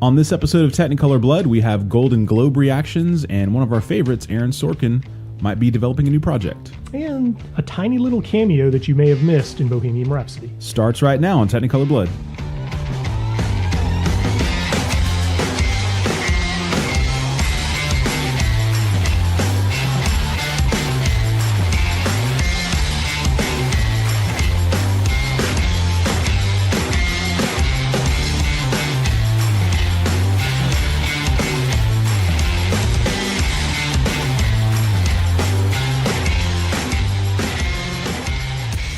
On this episode of Technicolor Blood, we have Golden Globe reactions, and one of our favorites, Aaron Sorkin, might be developing a new project. And a tiny little cameo that you may have missed in Bohemian Rhapsody. Starts right now on Technicolor Blood.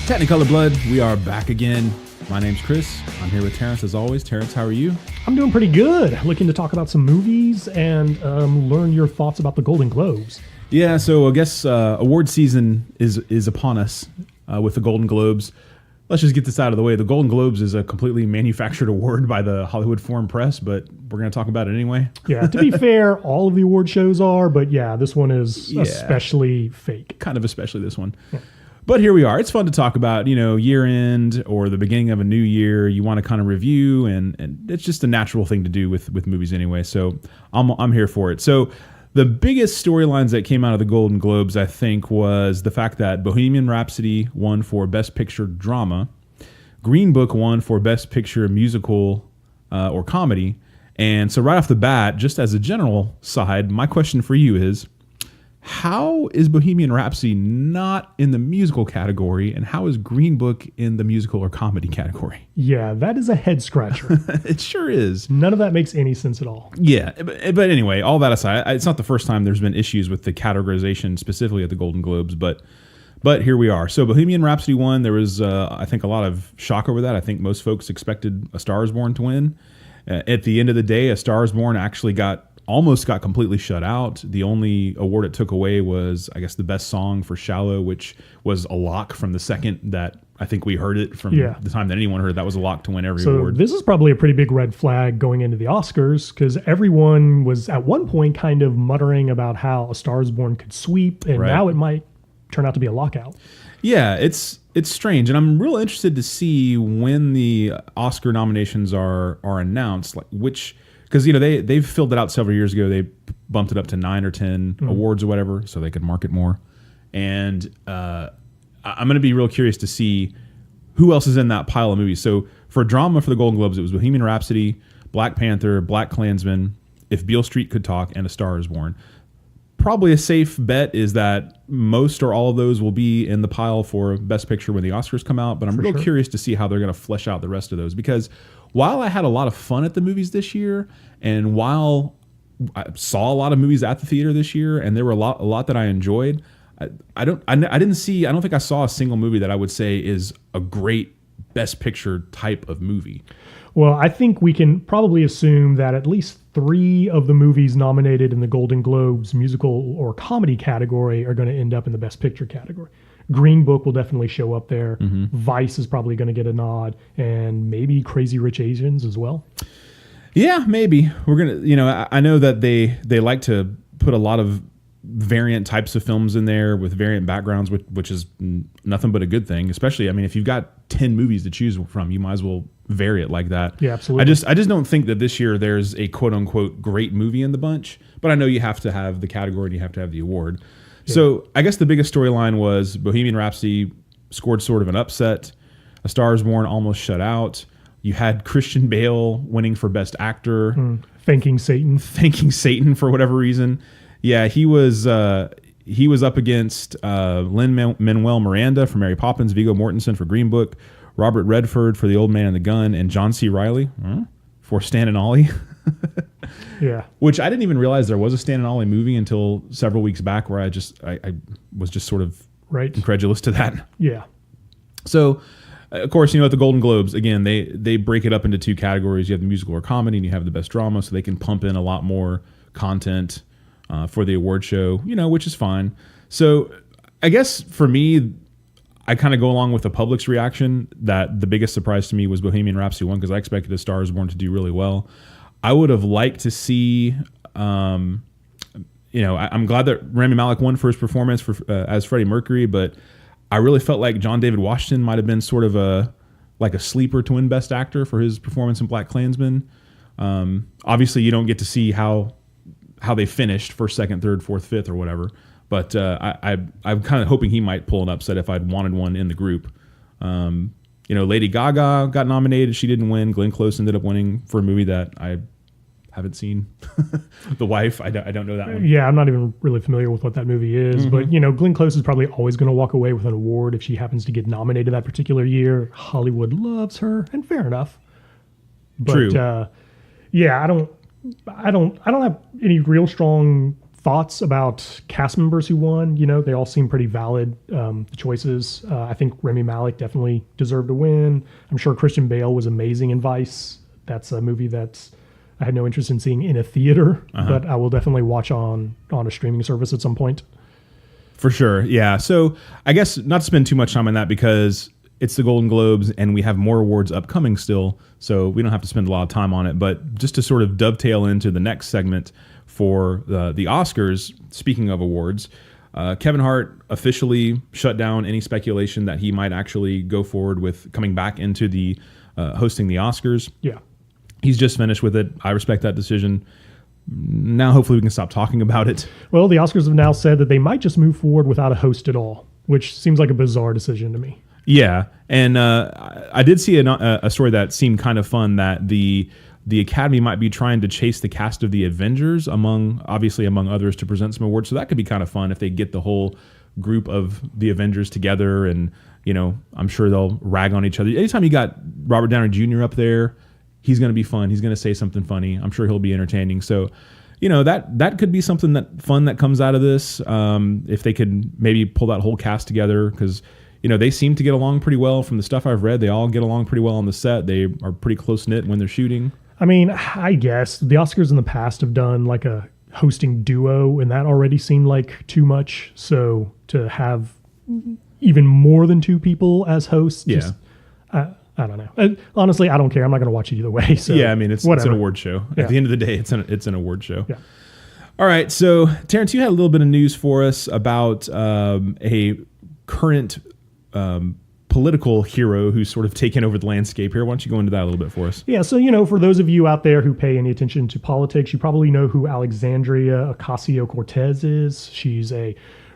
Technicolor Blood, we are back again. My name's Chris. I'm here with Terrence as always. Terrence, how are you? I'm doing pretty good. Looking to talk about some movies and learn your thoughts about the Golden Globes. Yeah, so I guess award season is upon us with the Golden Globes. Let's just get this out of the way. The Golden Globes is a completely manufactured award by the Hollywood Foreign Press, but we're going to talk about it anyway. Yeah, to be fair, all of the award shows are, but yeah, this one is especially fake. Kind of especially this one. Yeah. But here we are. It's fun to talk about, year end or the beginning of a new year. You want to kind of review, and it's just a natural thing to do with movies anyway. So I'm here for it. So the biggest storylines that came out of the Golden Globes, I think, was the fact that Bohemian Rhapsody won for Best Picture Drama, Green Book won for Best Picture Musical or Comedy. And so right off the bat, just as a general side, my question for you is, how is Bohemian Rhapsody not in the musical category, and how is Green Book in the musical or comedy category? Yeah, that is a head scratcher. It sure is. None of that makes any sense at all. Yeah, but anyway, all that aside, it's not the first time there's been issues with the categorization specifically at the Golden Globes, but here we are. So Bohemian Rhapsody won. There was, I think, a lot of shock over that. I think most folks expected A Star Is Born to win. At the end of the day, A Star Is Born actually almost got completely shut out. The only award it took away was, I guess, the best song for Shallow, which was a lock from the second that I think we heard it, from the time that anyone heard it. That was a lock to win every award. This is probably a pretty big red flag going into the Oscars, because everyone was at one point kind of muttering about how A Star Is Born could sweep, and now it might turn out to be a lockout. Yeah, it's strange, and I'm real interested to see when the Oscar nominations are announced, like which. Because they've filled it out several years ago. They bumped it up to 9 or 10 awards or whatever, so they could market more. And I'm going to be real curious to see who else is in that pile of movies. So for drama for the Golden Globes, it was Bohemian Rhapsody, Black Panther, BlacKkKlansman, If Beale Street Could Talk, and A Star Is Born. Probably a safe bet is that most or all of those will be in the pile for Best Picture when the Oscars come out. But I'm real curious to see how they're going to flesh out the rest of those, because while I had a lot of fun at the movies this year, and while I saw a lot of movies at the theater this year, and there were a lot that I enjoyed, I don't think I saw a single movie that I would say is a great Best Picture type of movie. Well, I think we can probably assume that at least 3 of the movies nominated in the Golden Globes musical or comedy category are going to end up in the Best Picture category. Green Book will definitely show up there. Vice is probably going to get a nod, and maybe Crazy Rich Asians as well. Yeah, maybe. We're going to, I know that they like to put a lot of variant types of films in there with variant backgrounds, which is nothing but a good thing. Especially, if you've got 10 movies to choose from, you might as well vary it like that. Yeah, absolutely. I just don't think that this year there's a quote unquote great movie in the bunch, but I know you have to have the category and you have to have the award. Yeah. So I guess the biggest storyline was Bohemian Rhapsody scored sort of an upset. A Star Is Born almost shut out. You had Christian Bale winning for Best Actor. Thanking Satan. Thanking Satan for whatever reason. Yeah, he was up against Lin-Manuel Miranda for Mary Poppins, Viggo Mortensen for Green Book, Robert Redford for The Old Man and the Gun, and John C. Reilly for Stan and Ollie. Yeah, which I didn't even realize there was a Stan and Ollie movie until several weeks back, where I was just sort of incredulous to that. Yeah. So, of course, at the Golden Globes, again, they break it up into 2 categories. You have the musical or comedy, and you have the best drama, so they can pump in a lot more content for the award show, which is fine. So I guess for me, I kind of go along with the public's reaction that the biggest surprise to me was Bohemian Rhapsody won, because I expected A Star Is Born to do really well. I would have liked to see, I'm glad that Rami Malek won for his performance as Freddie Mercury, but I really felt like John David Washington might have been sort of a sleeper to win Best Actor for his performance in BlacKkKlansman. Obviously, you don't get to see how they finished first, second, third, fourth, fifth, or whatever. But I'm kind of hoping he might pull an upset if I'd wanted one in the group. Lady Gaga got nominated. She didn't win. Glenn Close ended up winning for a movie that I haven't seen. The Wife. I don't know that one. Yeah, I'm not even really familiar with what that movie is. But, Glenn Close is probably always going to walk away with an award if she happens to get nominated that particular year. Hollywood loves her, and fair enough. But, True. I don't have any real strong thoughts about cast members who won. They all seem pretty valid, the choices. I think Rami Malek definitely deserved to win. I'm sure Christian Bale was amazing in Vice. That's a movie that I had no interest in seeing in a theater, but I will definitely watch on a streaming service at some point. For sure, yeah. So I guess not to spend too much time on that because it's the Golden Globes and we have more awards upcoming still, so we don't have to spend a lot of time on it. But just to sort of dovetail into the next segment for the Oscars, speaking of awards, Kevin Hart officially shut down any speculation that he might actually go forward with coming back into the hosting the Oscars. Yeah. He's just finished with it. I respect that decision. Now, hopefully, we can stop talking about it. Well, the Oscars have now said that they might just move forward without a host at all, which seems like a bizarre decision to me. Yeah, and I did see a story that seemed kind of fun that the Academy might be trying to chase the cast of the Avengers among others to present some awards. So that could be kind of fun if they get the whole group of the Avengers together, and I'm sure they'll rag on each other. Anytime you got Robert Downey Jr. up there, he's going to be fun. He's going to say something funny. I'm sure he'll be entertaining. So, that could be something fun that comes out of this. If they could maybe pull that whole cast together, because they seem to get along pretty well. From the stuff I've read, they all get along pretty well on the set. They are pretty close knit when they're shooting. I mean, I guess the Oscars in the past have done like a hosting duo, and that already seemed like too much. So to have even more than two people as hosts, I don't know. Honestly, I don't care. I'm not going to watch it either way. So yeah, I mean, it's an award show. Yeah. At the end of the day, it's an award show. Yeah. All right. So, Terrence, you had a little bit of news for us about a current political hero who's sort of taken over the landscape here. Why don't you go into that a little bit for us? Yeah. So, for those of you out there who pay any attention to politics, you probably know who Alexandria Ocasio-Cortez is. She's a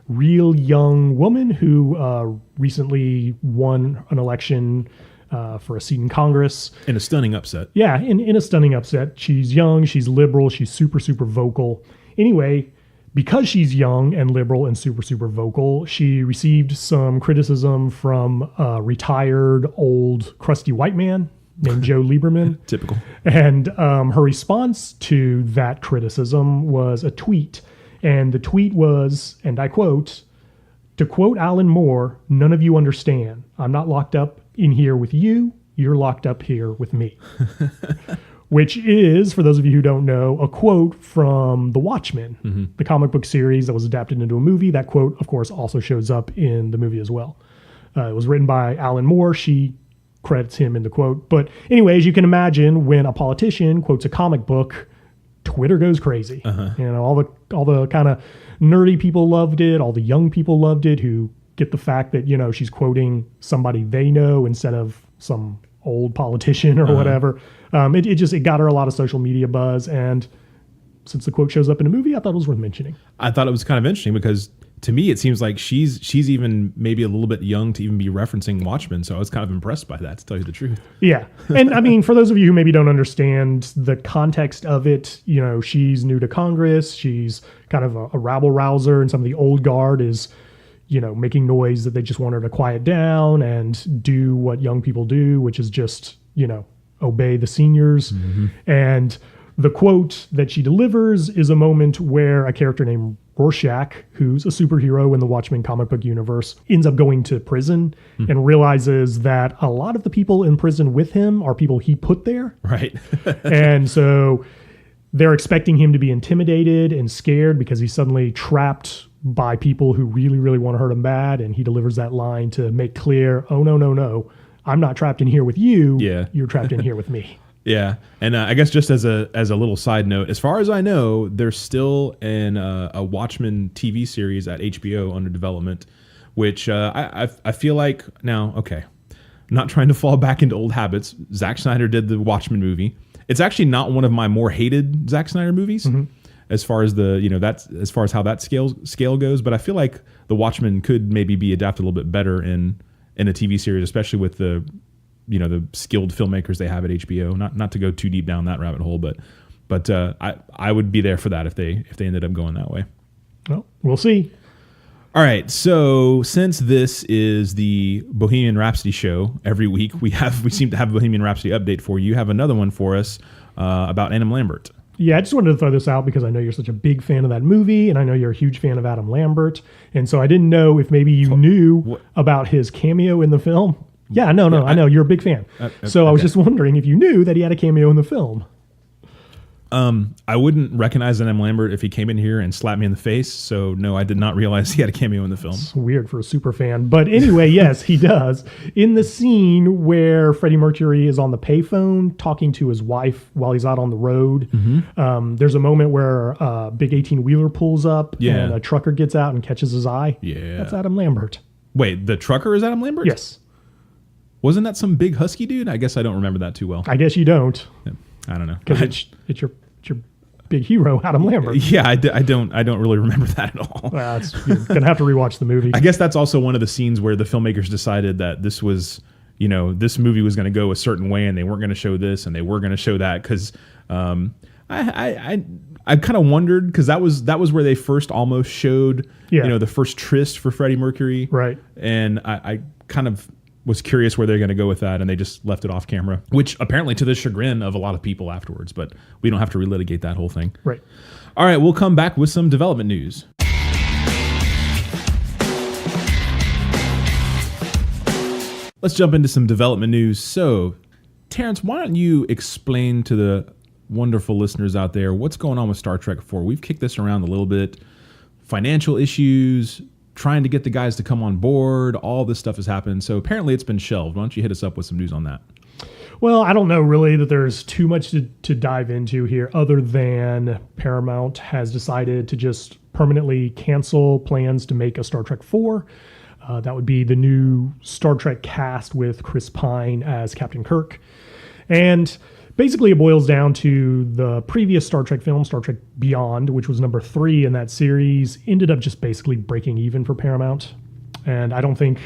real young woman who recently won an election for a seat in Congress. In a stunning upset. Yeah, in a stunning upset. She's young, she's liberal, she's super, super vocal. Anyway, because she's young and liberal and super, super vocal, she received some criticism from a retired old crusty white man named Joe Lieberman. Typical. And her response to that criticism was a tweet. And the tweet was, and I quote, "To quote Alan Moore, none of you understand. I'm not locked up in here with you. You're locked up here with me." Which is, for those of you who don't know, a quote from The Watchmen, the comic book series that was adapted into a movie. That quote, of course, also shows up in the movie as well. It was written by Alan Moore. She credits him in the quote. But anyway, as you can imagine, when a politician quotes a comic book, Twitter goes crazy. All the kind of nerdy people loved it. All the young people loved it who get the fact that, she's quoting somebody they know instead of some old politician or whatever. It got her a lot of social media buzz. And since the quote shows up in a movie, I thought it was worth mentioning. I thought it was kind of interesting because to me, it seems like she's even maybe a little bit young to even be referencing Watchmen. So I was kind of impressed by that, to tell you the truth. Yeah. And I mean, for those of you who maybe don't understand the context of it, she's new to Congress. She's kind of a rabble rouser, and some of the old guard is, making noise that they just want her to quiet down and do what young people do, which is just, obey the seniors. And the quote that she delivers is a moment where a character named Rorschach, who's a superhero in the Watchmen comic book universe, ends up going to prison and realizes that a lot of the people in prison with him are people he put there. Right. And so they're expecting him to be intimidated and scared because he's suddenly trapped by people who really, really want to hurt him bad. And he delivers that line to make clear, oh, no. I'm not trapped in here with you. Yeah. You're trapped in here with me. Yeah, and I guess just as a little side note, as far as I know, there's still a Watchmen TV series at HBO under development, which I feel like now, okay, I'm not trying to fall back into old habits. Zack Snyder did the Watchmen movie, It's actually not one of my more hated Zack Snyder movies. As far as as far as how that scale goes, but I feel like The Watchmen could maybe be adapted a little bit better in a TV series, especially with the skilled filmmakers they have at HBO. Not to go too deep down that rabbit hole, but I would be there for that if they ended up going that way. Well, we'll see. All right, so since this is the Bohemian Rhapsody show, every week we seem to have a Bohemian Rhapsody update for you. You have another one for us about Adam Lambert. Yeah, I just wanted to throw this out because I know you're such a big fan of that movie, and I know you're a huge fan of Adam Lambert, and so I didn't know if maybe you knew about his cameo in the film. Yeah, no, I know you're a big fan. So I was just wondering if you knew that he had a cameo in the film. I wouldn't recognize Adam Lambert if he came in here and slapped me in the face. So no, I did not realize he had a cameo in the film. It's weird for a super fan. But anyway, yes, he does. In the scene where Freddie Mercury is on the payphone talking to his wife while he's out on the road, there's a moment where a big 18-wheeler pulls up and a trucker gets out and catches his eye. Yeah. That's Adam Lambert. Wait, the trucker is Adam Lambert? Yes. Wasn't that some big husky dude? I guess I don't remember that too well. I guess you don't. Yeah, I don't know. Because it's your big hero, Adam Lambert. Yeah, I don't really remember that at all. Well, you're going to have to rewatch the movie. I guess that's also one of the scenes where the filmmakers decided that this was, this movie was going to go a certain way and they weren't going to show this and they were going to show that because I kind of wondered because that was where they first almost showed, the first tryst for Freddie Mercury. Right. And I kind of was curious where they're going to go with that, and they just left it off camera, which apparently to the chagrin of a lot of people afterwards, but we don't have to relitigate that whole thing. Right. All right, we'll come back with some development news. Let's jump into some development news. So, Terrence, why don't you explain to the wonderful listeners out there what's going on with Star Trek 4? We've kicked this around a little bit. Financial issues, trying to get the guys to come on board, all this stuff has happened. So apparently it's been shelved. Why don't you hit us up with some news on that? Well, I don't know really that there's too much to dive into here other than Paramount has decided to just permanently cancel plans to make a Star Trek 4. That would be the new Star Trek cast with Chris Pine as Captain Kirk. And basically, it boils down to the previous Star Trek film, Star Trek Beyond, which was number 3 in that series, ended up just basically breaking even for Paramount. And I don't think,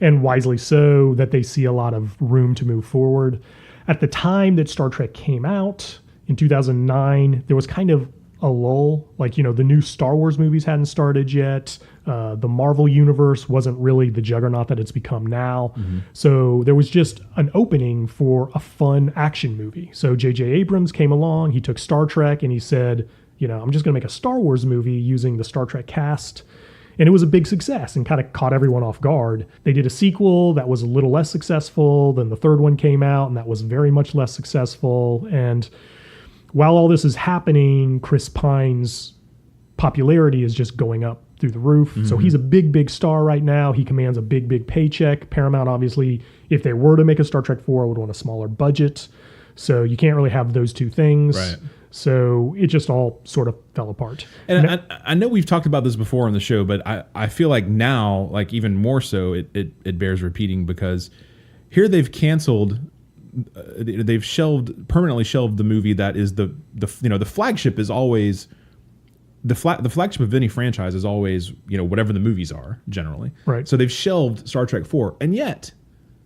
and wisely so, that they see a lot of room to move forward. At the time that Star Trek came out, in 2009, there was kind of a lull. Like, the new Star Wars movies hadn't started yet. The Marvel universe wasn't really the juggernaut that it's become now. So there was just an opening for a fun action movie. So J.J. Abrams came along, he took Star Trek and he said, I'm just going to make a Star Wars movie using the Star Trek cast. And it was a big success and kind of caught everyone off guard. They did a sequel that was a little less successful. Then the third one came out and that was very much less successful. And while all this is happening, Chris Pine's popularity is just going up through the roof. So he's a big star right now. He commands a big paycheck. Paramount, obviously, if they were to make a Star Trek 4, would want a smaller budget. So you can't really have those two things. Right. So it just all sort of fell apart. And I know we've talked about this before on the show, but I feel like now, like even more so, it bears repeating because here they've canceled, they've permanently shelved the movie that is the flagship is always. The flagship of any franchise is always, whatever the movies are, generally. Right. So they've shelved Star Trek 4. And yet,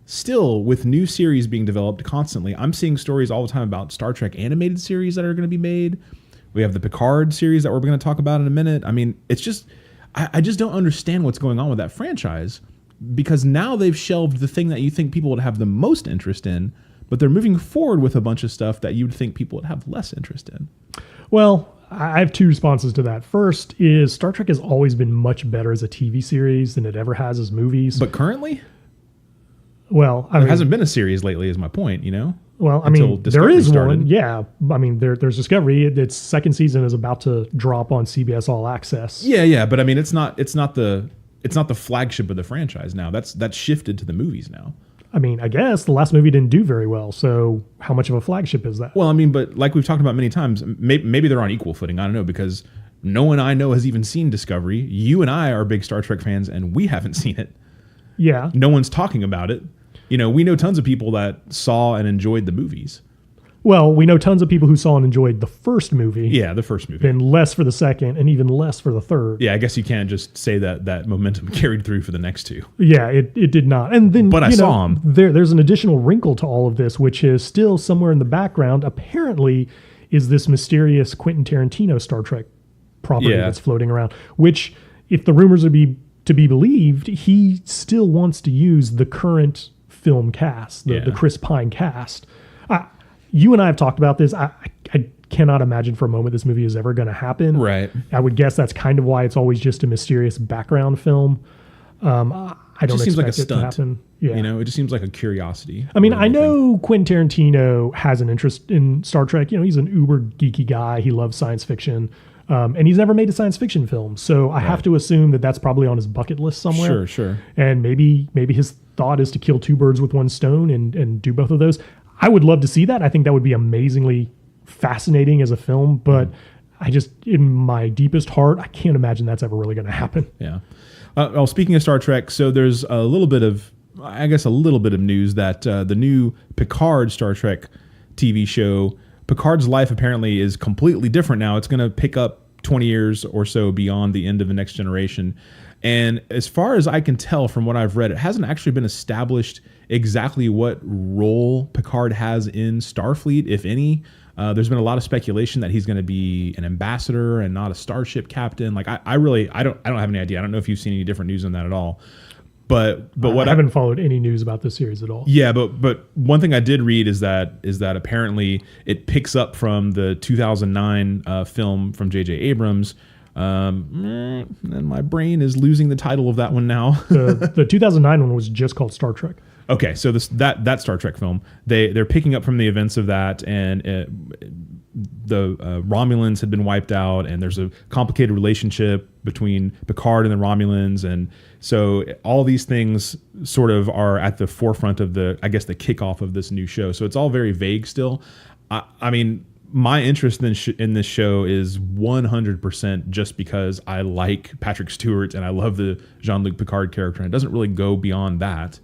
still, with new series being developed constantly, I'm seeing stories all the time about Star Trek animated series that are going to be made. We have the Picard series that we're going to talk about in a minute. I mean, it's just, I just don't understand what's going on with that franchise because now they've shelved the thing that you think people would have the most interest in, but they're moving forward with a bunch of stuff that you'd think people would have less interest in. Well, I have two responses to that. First is Star Trek has always been much better as a TV series than it ever has as movies. But currently? Well, there hasn't been a series lately is my point, Well, there is one. Yeah. There's Discovery. Its second season is about to drop on CBS All Access. Yeah. But it's not the flagship of the franchise now. That's shifted to the movies now. I guess the last movie didn't do very well, so how much of a flagship is that? Well, but like we've talked about many times, maybe they're on equal footing. I don't know, because no one I know has even seen Discovery. You and I are big Star Trek fans, and we haven't seen it. Yeah. No one's talking about it. We know tons of people that saw and enjoyed the movies. Well, we know tons of people who saw and enjoyed the first movie. Yeah, the first movie. Then less for the second, and even less for the third. Yeah, I guess you can't just say that momentum carried through for the next two. Yeah, it did not. And then, but I saw them. There's an additional wrinkle to all of this, which is still somewhere in the background. Apparently, is this mysterious Quentin Tarantino Star Trek property that's floating around. Which, if the rumors are to be believed, he still wants to use the current film cast, the Chris Pine cast. You and I have talked about this. I cannot imagine for a moment this movie is ever going to happen. Right. I would guess that's kind of why it's always just a mysterious background film. I don't expect like a it stunt. to happen. Yeah. It just seems like a curiosity. I mean, I know Quentin Tarantino has an interest in Star Trek. He's an uber geeky guy. He loves science fiction. And he's never made a science fiction film. So I have to assume that that's probably on his bucket list somewhere. Sure. And maybe his thought is to kill two birds with one stone and do both of those. I would love to see that. I think that would be amazingly fascinating as a film, but I just, in my deepest heart, I can't imagine that's ever really going to happen. Yeah. Well, speaking of Star Trek, so there's a little bit of news that the new Picard Star Trek TV show, Picard's life apparently is completely different now. It's going to pick up 20 years or so beyond the end of the Next Generation. And as far as I can tell from what I've read, it hasn't actually been established exactly what role Picard has in Starfleet, if any. There's been a lot of speculation that he's going to be an ambassador and not a starship captain. Like I don't have any idea. I don't know if you've seen any different news on that at all. But what I haven't followed any news about this series at all. Yeah, but one thing I did read is that apparently it picks up from the 2009 film from J.J. Abrams. And my brain is losing the title of that one now. The 2009 one was just called Star Trek. Okay, so that Star Trek film, they're picking up from the events of that, and the Romulans had been wiped out, and there's a complicated relationship between Picard and the Romulans, and so all these things sort of are at the forefront of the kickoff of this new show. So it's all very vague still. I mean, my interest in this show is 100% just because I like Patrick Stewart and I love the Jean-Luc Picard character, and it doesn't really go beyond that.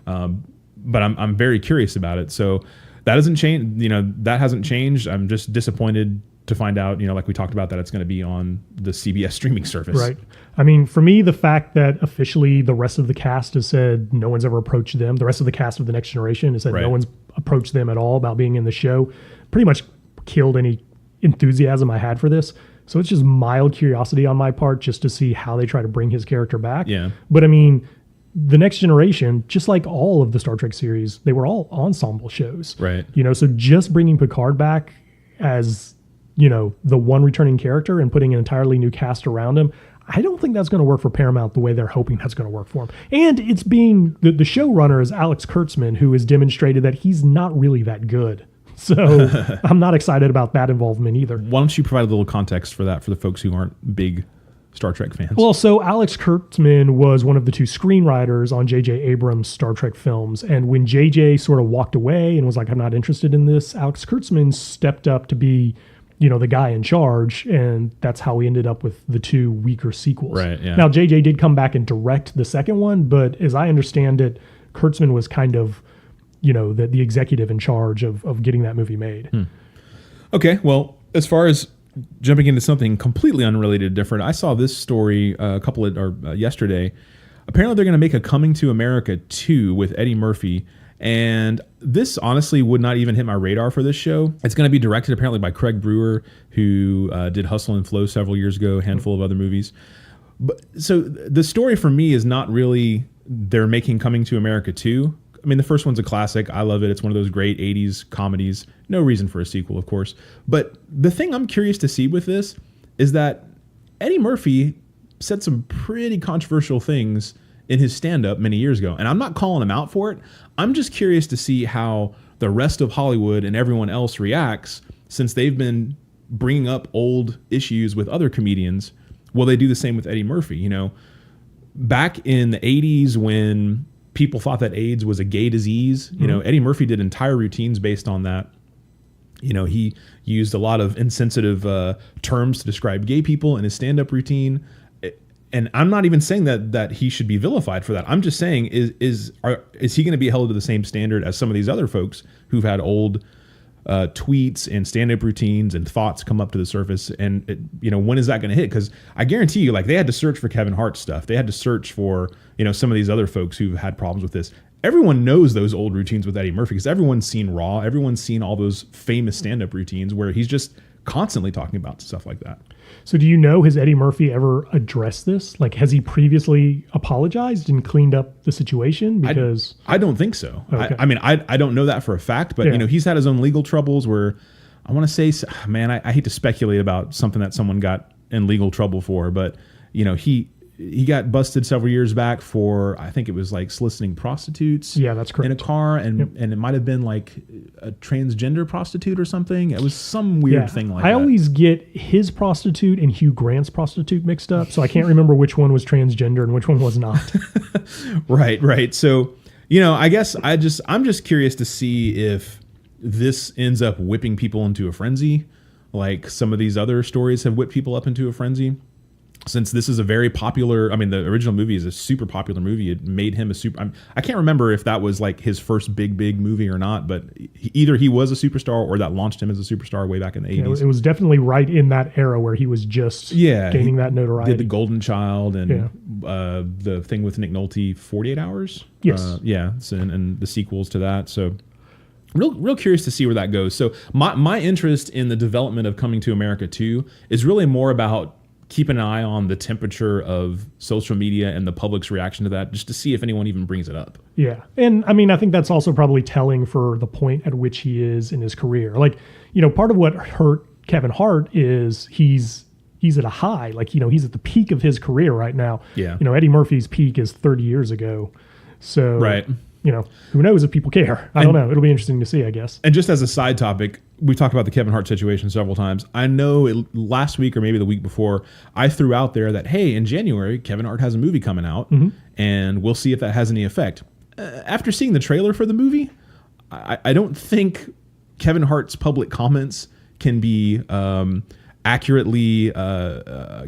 But I'm very curious about it. So that hasn't changed. That hasn't changed. I'm just disappointed to find out, like we talked about, that it's going to be on the CBS streaming service. Right. I mean, for me, the fact that officially the rest of the cast has said no one's ever approached them, the rest of the cast of The Next Generation has said no one's approached them at all about being in the show, pretty much killed any enthusiasm I had for this. So it's just mild curiosity on my part just to see how they try to bring his character back. Yeah. But I mean, The Next Generation, just like all of the Star Trek series, they were all ensemble shows. Right. So just bringing Picard back as, the one returning character and putting an entirely new cast around him, I don't think that's going to work for Paramount the way they're hoping that's going to work for him. And it's being, the showrunner is Alex Kurtzman, who has demonstrated that he's not really that good. So I'm not excited about that involvement either. Why don't you provide a little context for that for the folks who aren't big Star Trek fans? Well, so Alex Kurtzman was one of the two screenwriters on J.J. Abrams' Star Trek films. And when J.J. sort of walked away and was like, I'm not interested in this, Alex Kurtzman stepped up to be, the guy in charge. And that's how we ended up with the two weaker sequels. Right, yeah. Now, J.J. did come back and direct the second one, but as I understand it, Kurtzman was kind of, the executive in charge of getting that movie made. Okay, well, as far as jumping into something completely unrelated, different, I saw this story yesterday. Apparently, they're going to make a Coming to America 2 with Eddie Murphy, and this honestly would not even hit my radar for this show. It's going to be directed apparently by Craig Brewer, who did Hustle and Flow several years ago, a handful of other movies. But so the story for me is not really they're making Coming to America 2. I mean, the first one's a classic. I love it. It's one of those great 80s comedies. No reason for a sequel, of course. But the thing I'm curious to see with this is that Eddie Murphy said some pretty controversial things in his stand-up many years ago. And I'm not calling him out for it. I'm just curious to see how the rest of Hollywood and everyone else reacts, since they've been bringing up old issues with other comedians. Will they do the same with Eddie Murphy? Back in the 80s when people thought that AIDS was a gay disease, Eddie Murphy did entire routines based on that. He used a lot of insensitive terms to describe gay people in his stand-up routine. And I'm not even saying that he should be vilified for that. I'm just saying, is he going to be held to the same standard as some of these other folks who've had old tweets and stand-up routines and thoughts come up to the surface, and when is that going to hit? Because I guarantee you, like, they had to search for Kevin Hart's stuff. They had to search for some of these other folks who've had problems with this. Everyone knows those old routines with Eddie Murphy because everyone's seen Raw. Everyone's seen all those famous stand-up routines where he's just constantly talking about stuff like that. So do you know, has Eddie Murphy ever addressed this? Like, has he previously apologized and cleaned up the situation? Because I don't think so. Okay. I don't know that for a fact, but he's had his own legal troubles where I want to say, man, I hate to speculate about something that someone got in legal trouble for, but he got busted several years back for, I think it was like soliciting prostitutes. Yeah, that's correct. In a car, and it might have been like a transgender prostitute or something. It was some weird thing like that. I always get his prostitute and Hugh Grant's prostitute mixed up, so I can't remember which one was transgender and which one was not. Right. So, I guess I'm just curious to see if this ends up whipping people into a frenzy, like some of these other stories have whipped people up into a frenzy. Since this is a very popular, the original movie is a super popular movie. It made him a super. I can't remember if that was like his first big movie or not, but either he was a superstar or that launched him as a superstar way back in the 80s. It was definitely right in that era where he was just gaining that notoriety. Did The Golden Child and the thing with Nick Nolte, 48 Hours. Yes. And the sequels to that. So real curious to see where that goes. So my interest in the development of Coming to America 2 is really more about keeping an eye on the temperature of social media and the public's reaction to that, just to see if anyone even brings it up. Yeah. And I think that's also probably telling for the point at which he is in his career. Like, part of what hurt Kevin Hart is he's at a high, like, he's at the peak of his career right now. Yeah. Eddie Murphy's peak is 30 years ago. So, right. Who knows if people care? I don't know. It'll be interesting to see, I guess. And just as a side topic, we've talked about the Kevin Hart situation several times. I know last week or maybe the week before, I threw out there that, hey, in January, Kevin Hart has a movie coming out, and we'll see if that has any effect. After seeing the trailer for the movie, I don't think Kevin Hart's public comments can be accurately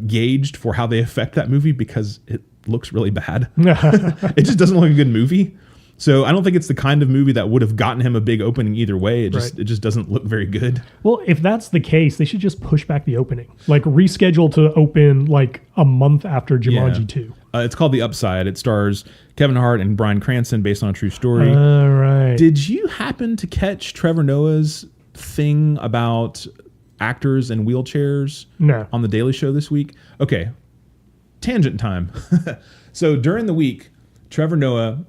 gauged for how they affect that movie because it looks really bad. It just doesn't look like a good movie. So I don't think it's the kind of movie that would have gotten him a big opening either way. It just doesn't look very good. Well, if that's the case, they should just push back the opening. Like reschedule to open like a month after Jumanji 2. It's called The Upside. It stars Kevin Hart and Bryan Cranston based on a true story. All right. Did you happen to catch Trevor Noah's thing about actors and wheelchairs on The Daily Show this week? Okay. Tangent time. So during the week, Trevor Noah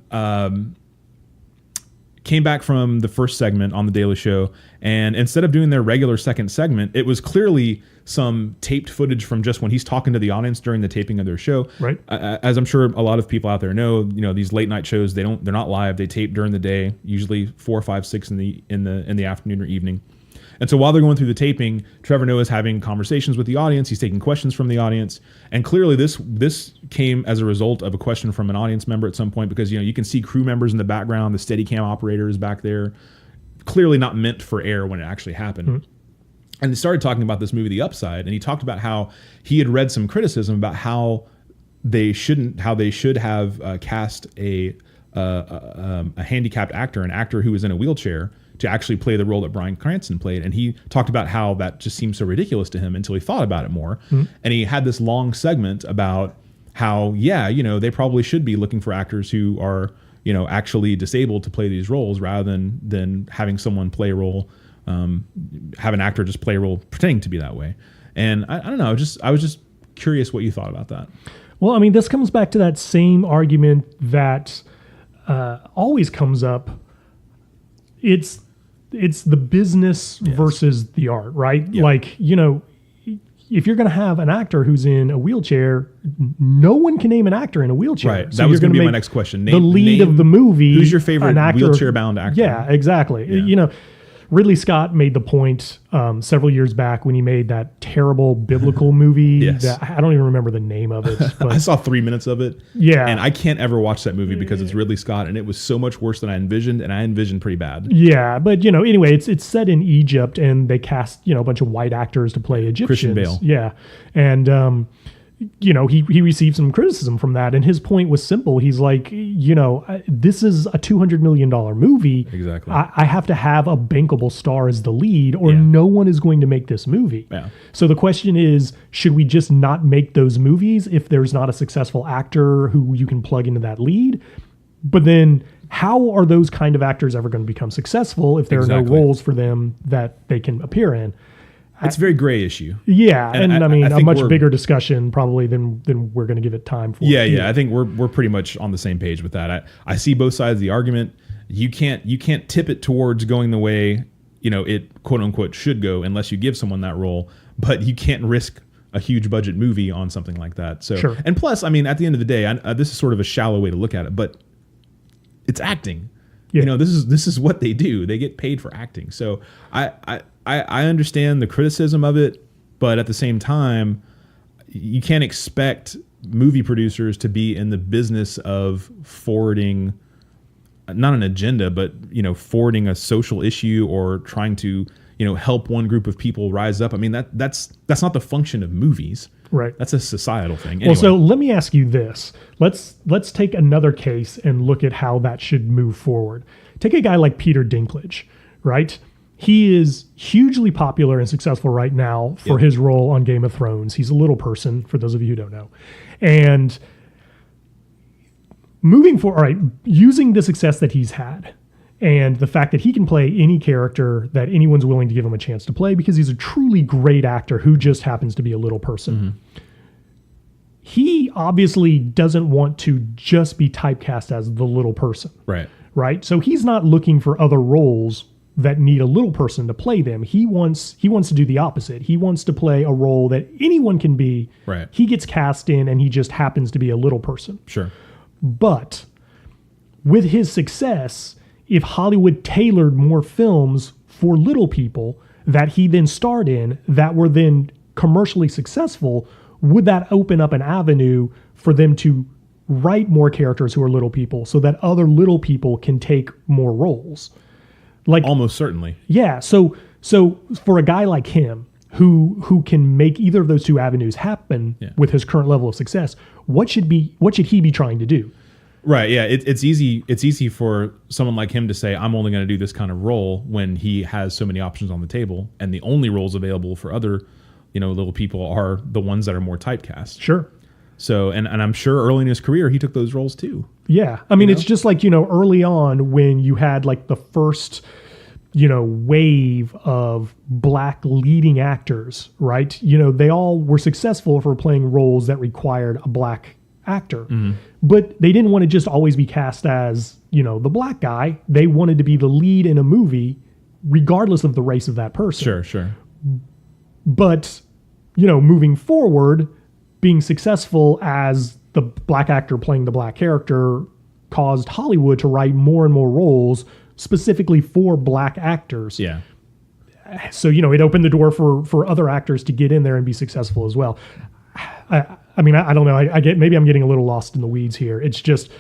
came back from the first segment on The Daily Show, and instead of doing their regular second segment, it was clearly some taped footage from just when he's talking to the audience during the taping of their show. Right. As I'm sure a lot of people out there know, these late night shows, they're not live. They tape during the day, usually 4, 5, 6 in the afternoon or evening. And so while they're going through the taping, Trevor Noah is having conversations with the audience. He's taking questions from the audience. And clearly this came as a result of a question from an audience member at some point because, you can see crew members in the background, the Steadicam operator is back there, clearly not meant for air when it actually happened. Mm-hmm. And he started talking about this movie, The Upside, and he talked about how he had read some criticism about how they should have cast a handicapped actor, an actor who was in a wheelchair, to actually play the role that Bryan Cranston played. And he talked about how that just seemed so ridiculous to him until he thought about it more. Mm-hmm. And he had this long segment about how, they probably should be looking for actors who are, actually disabled to play these roles rather than having someone play a role, have an actor just play a role pretending to be that way. And I don't know, I was just curious what you thought about that. Well, this comes back to that same argument that always comes up. It's the business versus the art, right? Yep. Like, if you're going to have an actor who's in a wheelchair, no one can name an actor in a wheelchair. Right. So that was going to be my next question. The lead of the movie. Who's your favorite wheelchair-bound actor? Yeah, exactly. Yeah. Ridley Scott made the point several years back when he made that terrible biblical movie. That I don't even remember the name of it. But I saw 3 minutes of it. Yeah. And I can't ever watch that movie because it's Ridley Scott, and it was so much worse than I envisioned, and I envisioned pretty bad. Yeah, but anyway, it's set in Egypt, and they cast a bunch of white actors to play Egyptians. Christian Bale. Yeah, and he received some criticism from that, and his point was simple. He's like, this is a $200 million movie. Exactly. I have to have a bankable star as the lead, or no one is going to make this movie. Yeah. So the question is, should we just not make those movies if there's not a successful actor who you can plug into that lead? But then how are those kind of actors ever going to become successful if there are no roles for them that they can appear in? It's a very gray issue. Yeah, and I mean, a much bigger discussion probably than we're going to give it time for. Yeah. I think we're pretty much on the same page with that. I see both sides of the argument. You can't tip it towards going the way it quote unquote should go unless you give someone that role. But you can't risk a huge budget movie on something like that. So, sure. And plus, I mean, at the end of the day, this is sort of a shallow way to look at it, but it's acting. Yeah. This is what they do. They get paid for acting. So I understand the criticism of it, but at the same time, you can't expect movie producers to be in the business of forwarding, not an agenda, but forwarding a social issue or trying to help one group of people rise up. I mean, that's not the function of movies. Right. That's a societal thing. Anyway. Well, so let me ask you this. Let's take another case and look at how that should move forward. Take a guy like Peter Dinklage, right? He is hugely popular and successful right now for his role on Game of Thrones. He's a little person, for those of you who don't know. And moving forward, all right, using the success that he's had and the fact that he can play any character that anyone's willing to give him a chance to play because he's a truly great actor who just happens to be a little person. Mm-hmm. He obviously doesn't want to just be typecast as the little person. Right? So he's not looking for other roles that need a little person to play them. He wants to do the opposite. He wants to play a role that anyone can be. Right. He gets cast in and he just happens to be a little person. Sure. But with his success, if Hollywood tailored more films for little people that he then starred in that were then commercially successful, would that open up an avenue for them to write more characters who are little people so that other little people can take more roles? Like almost certainly. Yeah. So for a guy like him who can make either of those two avenues happen with his current level of success, what should he be trying to do? Right. Yeah. It's easy for someone like him to say, I'm only going to do this kind of role when he has so many options on the table, and the only roles available for other, little people are the ones that are more typecast. Sure. So, and I'm sure early in his career, he took those roles too. Yeah. I mean, it's just like, early on when you had like the first, wave of black leading actors, right? They all were successful for playing roles that required a black actor, but they didn't want to just always be cast as, the black guy. They wanted to be the lead in a movie, regardless of the race of that person. Sure. But, moving forward, being successful as the black actor playing the black character caused Hollywood to write more and more roles specifically for black actors. Yeah. So, it opened the door for other actors to get in there and be successful as well. I mean, I don't know. Maybe I'm getting a little lost in the weeds here. It's just,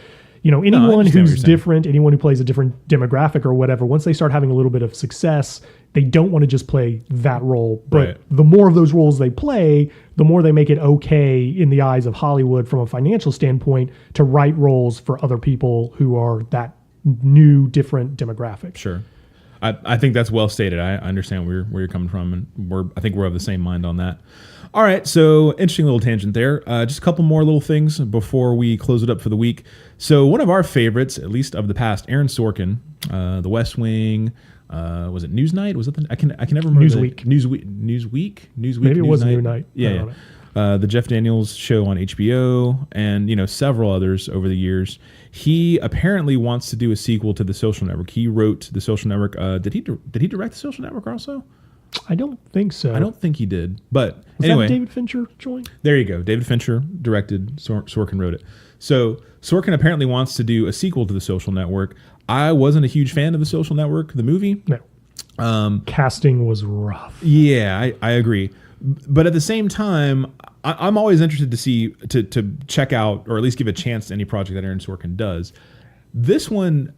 anyone who's different, anyone who plays a different demographic or whatever, once they start having a little bit of success, they don't want to just play that role. But the more of those roles they play, the more they make it okay in the eyes of Hollywood from a financial standpoint to write roles for other people who are that new, different demographic. Sure. I think that's well stated. I understand where you're coming from, and I think we're of the same mind on that. All right, so interesting little tangent there. Just a couple more little things before we close it up for the week. So one of our favorites, at least of the past, Aaron Sorkin, The West Wing. Was it Newsnight? Was it? I can never remember. Newsweek. Maybe it was Newsnight. Yeah. The Jeff Daniels show on HBO, and several others over the years. He apparently wants to do a sequel to The Social Network. He wrote The Social Network. Did he direct The Social Network also? I don't think so. I don't think he did. But was anyway, that David Fincher joint? There you go. David Fincher directed. Sorkin wrote it. So Sorkin apparently wants to do a sequel to The Social Network. I wasn't a huge fan of The Social Network, the movie. No. Casting was rough. Yeah, I agree. But at the same time, I'm always interested to see, to check out, or at least give a chance to any project that Aaron Sorkin does. This one,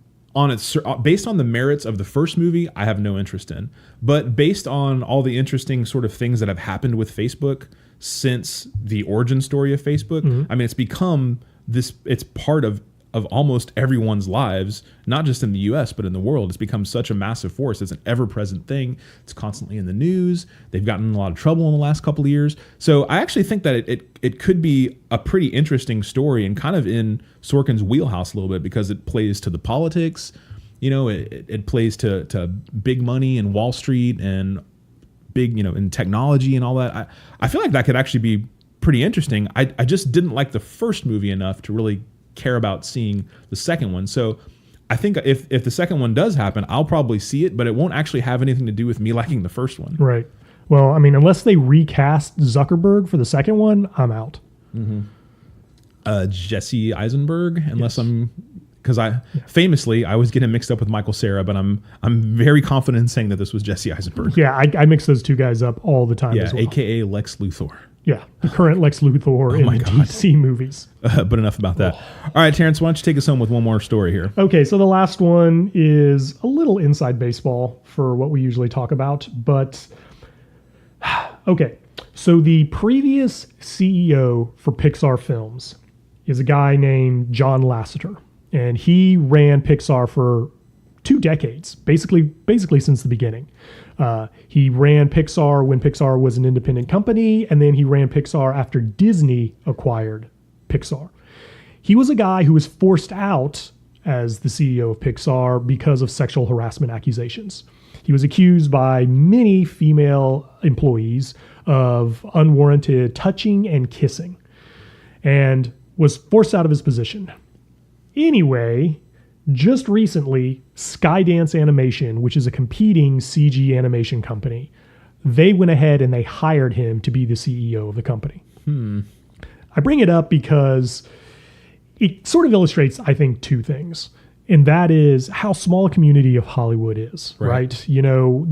based on the merits of the first movie, I have no interest in. But based on all the interesting sort of things that have happened with Facebook since the origin story of Facebook. I mean, it's become this, it's part of almost everyone's lives, not just in the US, but in the world. It's become such a massive force. It's an ever-present thing. It's constantly in the news. They've gotten in a lot of trouble in the last couple of years. So I actually think that it could be a pretty interesting story and kind of in Sorkin's wheelhouse a little bit, because it plays to the politics. You know, it plays to big money and Wall Street and big, you know, in technology and all that. I feel like that could actually be pretty interesting. I just didn't like the first movie enough to really care about seeing the second one. So I think if the second one does happen, I'll probably see it, but it won't actually have anything to do with me liking the first one. Right. Well, I mean, unless they recast Zuckerberg for the second one, I'm out. Jesse Eisenberg, unless because famously I always get him mixed up with Michael Cera, but I'm very confident in saying that this was Jesse Eisenberg. Yeah, I mix those two guys up all the time as well. AKA Lex Luthor. Yeah, the current Lex Luthor in the DC movies. But enough about that. All right, Terrence, why don't you take us home with one more story here? Okay, so the last one is a little inside baseball for what we usually talk about. But, okay, so the previous CEO for Pixar Films is a guy named John Lasseter. And he ran Pixar for 2 decades, basically since the beginning. He ran Pixar when Pixar was an independent company, and then he ran Pixar after Disney acquired Pixar. He was a guy who was forced out as the CEO of Pixar because of sexual harassment accusations. He was accused by many female employees of unwarranted touching and kissing, and was forced out of his position. Anyway, just recently, Skydance Animation, which is a competing CG animation company, they went ahead and they hired him to be the CEO of the company. I bring it up because it sort of illustrates, I think, 2 things. And that is how small a community of Hollywood is, right? You know,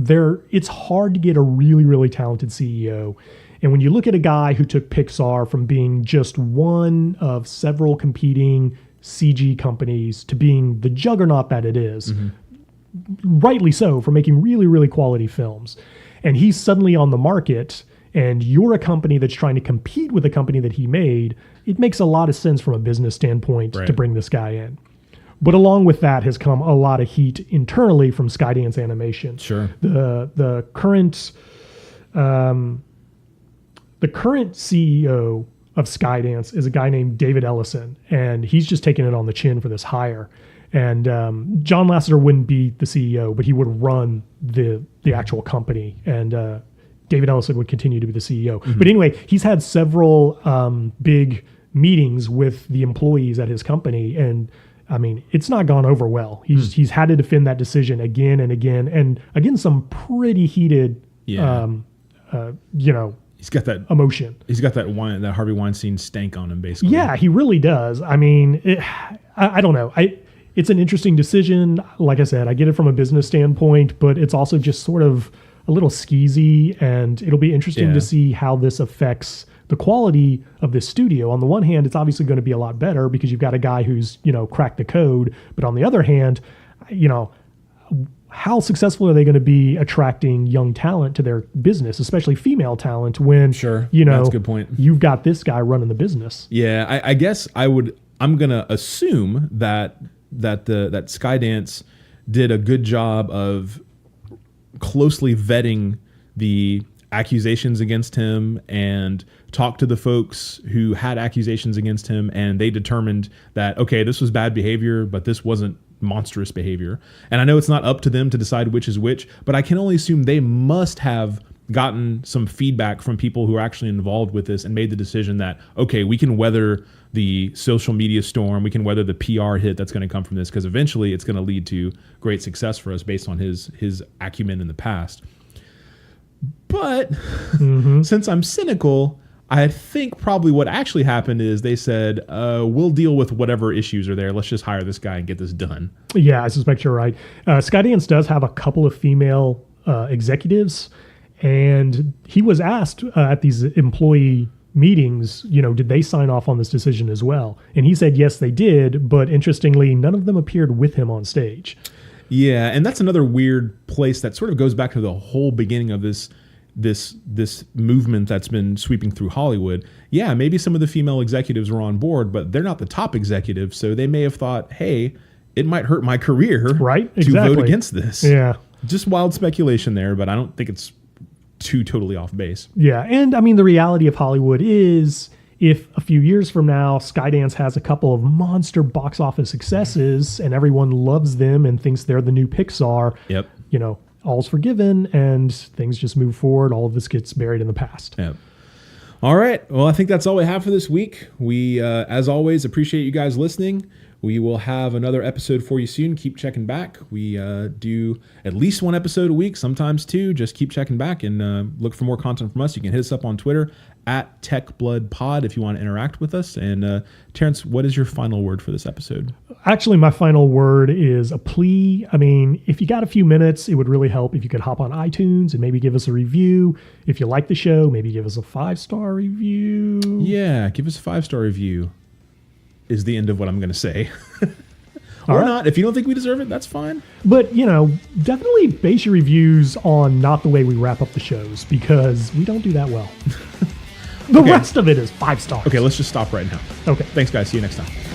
it's hard to get a really, really talented CEO. And when you look at a guy who took Pixar from being just one of several competing CG companies to being the juggernaut that it is, rightly so, for making really, really quality films. And he's suddenly on the market, and you're a company that's trying to compete with a company that he made. It makes a lot of sense from a business standpoint to bring this guy in. But along with that has come a lot of heat internally from Skydance Animation. Sure. The current CEO of Skydance is a guy named David Ellison, and he's just taking it on the chin for this hire. And John Lasseter wouldn't be the CEO, but he would run the actual company, and David Ellison would continue to be the CEO. But anyway, he's had several big meetings with the employees at his company, and I mean, it's not gone over well. He's had to defend that decision again and again, and again, some pretty heated, you know, he's got that emotion. He's got that Harvey Weinstein stank on him, basically. Yeah, he really does. I mean, I don't know. It's an interesting decision. Like I said, I get it from a business standpoint, but it's also just sort of a little skeezy, and it'll be interesting to see how this affects the quality of this studio. On the one hand, it's obviously going to be a lot better because you've got a guy who's, you know, cracked the code. But on the other hand, you know, how successful are they going to be attracting young talent to their business, especially female talent, when, you know, that's a good point. You've got this guy running the business? Yeah, I guess I'm going to assume that Skydance did a good job of closely vetting the accusations against him and talked to the folks who had accusations against him, and they determined that, okay, this was bad behavior, but this wasn't monstrous behavior. And I know it's not up to them to decide which is which, but I can only assume they must have gotten some feedback from people who are actually involved with this and made the decision that, okay, we can weather the social media storm, we can weather the PR hit that's going to come from this, because eventually it's going to lead to great success for us based on his acumen in the past. But since I'm cynical, I think probably what actually happened is they said, we'll deal with whatever issues are there. Let's just hire this guy and get this done. Yeah, I suspect you're right. Skydance does have a couple of female executives, and he was asked at these employee meetings, you know, did they sign off on this decision as well? And he said, yes, they did. But interestingly, none of them appeared with him on stage. Yeah, and that's another weird place that sort of goes back to the whole beginning of this this movement that's been sweeping through Hollywood. Yeah, maybe some of the female executives were on board, but they're not the top executives, so they may have thought, hey, it might hurt my career to vote against this. Yeah. Just wild speculation there, but I don't think it's too totally off base. Yeah, and I mean, the reality of Hollywood is if a few years from now, Skydance has a couple of monster box office successes and everyone loves them and thinks they're the new Pixar, Yep. you know, all's forgiven and things just move forward. All of this gets buried in the past. Yep. All right. Well, I think that's all we have for this week. We, as always, appreciate you guys listening. We will have another episode for you soon. Keep checking back. We do at least one episode a week, sometimes two. Just keep checking back and look for more content from us. You can hit us up on Twitter at TechBloodPod if you want to interact with us. And Terrence, what is your final word for this episode? Actually, my final word is a plea. I mean, if you got a few minutes, it would really help if you could hop on iTunes and maybe give us a review. If you like the show, maybe give us a 5-star review. Yeah, give us a 5-star review is the end of what I'm going to say. All Or right. not. If you don't think we deserve it, that's fine. But, you know, definitely base your reviews on not the way we wrap up the shows because we don't do that well. The rest of it is 5 stars. Okay, let's just stop right now. Okay. Thanks, guys. See you next time.